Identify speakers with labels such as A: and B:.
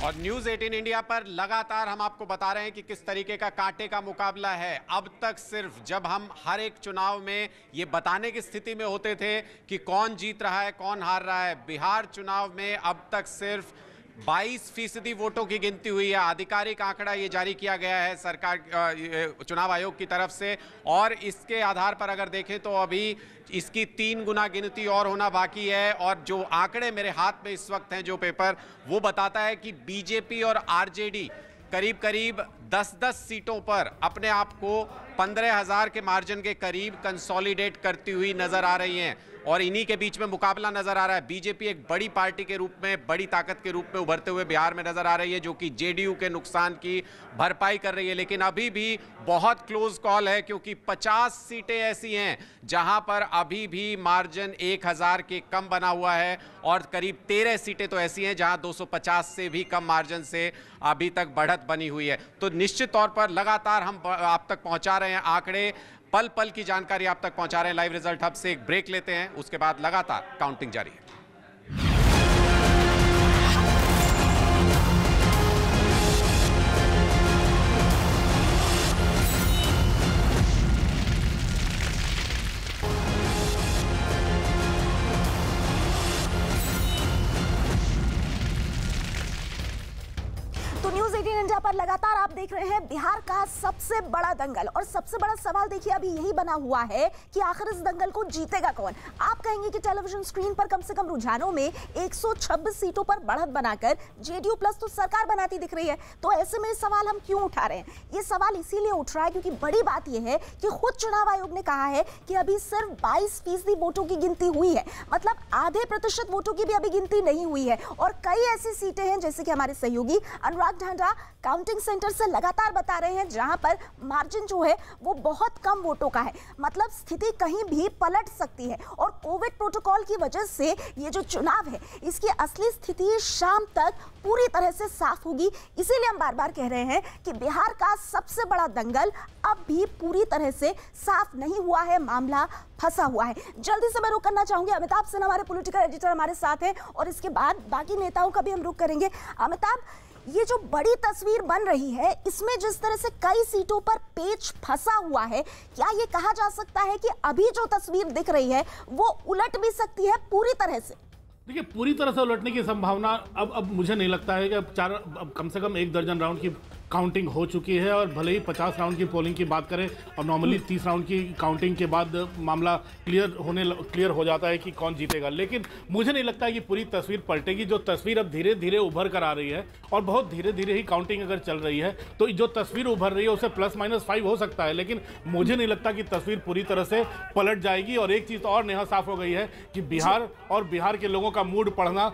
A: और news 18 India पर लगातार हम आपको बता रहे हैं कि किस तरीके का कांटे का मुकाबला है। अब तक सिर्फ जब हम हर एक चुनाव में ये बताने की स्थिति में होते थे कि कौन जीत रहा है कौन हार रहा है, बिहार चुनाव में अब तक सिर्फ 22% वोटों की गिनती हुई है। आधिकारिक आंकड़ा ये जारी किया गया है सरकार चुनाव आयोग की तरफ से, और इसके आधार पर अगर देखें तो अभी इसकी 3 गुना गिनती और होना बाकी है। और जो आंकड़े मेरे हाथ में इस वक्त हैं, जो पेपर, वो बताता है कि बीजेपी और आरजेडी करीब करीब 10-10 सीटों पर अपने आप को 15,000 के मार्जिन के करीब कंसोलिडेट करती हुई नजर आ रही हैं। और इन्हीं के बीच में मुकाबला नजर आ रहा है। बीजेपी एक बड़ी पार्टी के रूप में, बड़ी ताकत के रूप में उभरते हुए बिहार में नजर आ रही है, जो कि जेडीयू के नुकसान की भरपाई कर रही है। लेकिन अभी भी बहुत क्लोज कॉल है, क्योंकि 50 सीटें ऐसी हैं जहां पर अभी भी मार्जिन 1000 के कम बना हुआ है, और करीब 13 सीटें तो ऐसी हैं जहां 250 से भी कम मार्जिन से अभी तक बढ़त बनी हुई है। तो निश्चित तौर पर लगातार हम आप तक पहुंचा रहे हैं आंकड़े, पल पल की जानकारी आप तक पहुंचा रहे हैं लाइव रिजल्ट हब से। एक ब्रेक लेते हैं, उसके बाद लगातार काउंटिंग जारी है।
B: तो न्यूज 18 इंडिया पर लगातार आप देख रहे हैं बिहार का सबसे बड़ा दंगल। और सबसे बड़ा सवाल देखिए अभी यही बना हुआ है कि आखिर इस दंगल को जीतेगा कौन। आप कहेंगे कि टेलीविजन स्क्रीन पर कम से कम रुझानों में 126 सीटों पर बढ़त बनाकर जेडीयू प्लस तो सरकार बनाती दिख रही है। तो ऐसे में सवाल हम क्यों उठा रहे हैं? ये सवाल इसीलिए उठ रहा है क्योंकि बड़ी बात यह है कि खुद चुनाव आयोग ने कहा है कि अभी सिर्फ 22% वोटों की गिनती हुई है, मतलब आधे प्रतिशत वोटों की भी अभी गिनती नहीं हुई है। और कई ऐसी सीटें हैं, जैसे कि हमारे सहयोगी अनुराग ढांडा काउंटिंग सेंटर से लगातार बता रहे हैं, जहां पर मार्जिन जो है वो बहुत कम वोटों का है, मतलब स्थिति कहीं भी पलट सकती है। और कोविड प्रोटोकॉल की वजह से ये जो चुनाव है इसकी असली स्थिति शाम तक पूरी तरह से साफ होगी। इसीलिए हम बार बार कह रहे हैं कि बिहार का सबसे बड़ा दंगल अब भी पूरी तरह से साफ नहीं हुआ है, मामला फंसा हुआ है। जल्दी से मैं रुक करना चाहूंगी, अमिताभ सिन्हा हमारे पॉलिटिकल एडिटर हमारे साथ हैं, और इसके बाद बाकी नेताओं का भी हम रुक करेंगे। अमिताभ, ये जो बड़ी तस्वीर बन रही है, इसमें जिस तरह से कई सीटों पर पेच फंसा हुआ है, क्या ये कहा जा सकता है कि अभी जो तस्वीर दिख रही है वो उलट भी सकती है पूरी तरह से?
C: देखिए, पूरी तरह से उलटने की संभावना अब मुझे नहीं लगता है कि अब कम से कम 1 दर्जन राउंड की काउंटिंग हो चुकी है। और भले ही 50 राउंड की पोलिंग की बात करें, और नॉर्मली 30 राउंड की काउंटिंग के बाद मामला क्लियर हो जाता है कि कौन जीतेगा, लेकिन मुझे नहीं लगता है कि पूरी तस्वीर पलटेगी। जो तस्वीर अब धीरे धीरे उभर कर आ रही है, और बहुत धीरे धीरे ही काउंटिंग अगर चल रही है, तो जो तस्वीर उभर रही है उसे ±5 हो सकता है, लेकिन मुझे नहीं लगता कि तस्वीर पूरी तरह से पलट जाएगी। और एक चीज़ और नेहा साफ हो गई है कि बिहार और बिहार के लोगों का मूड पढ़ना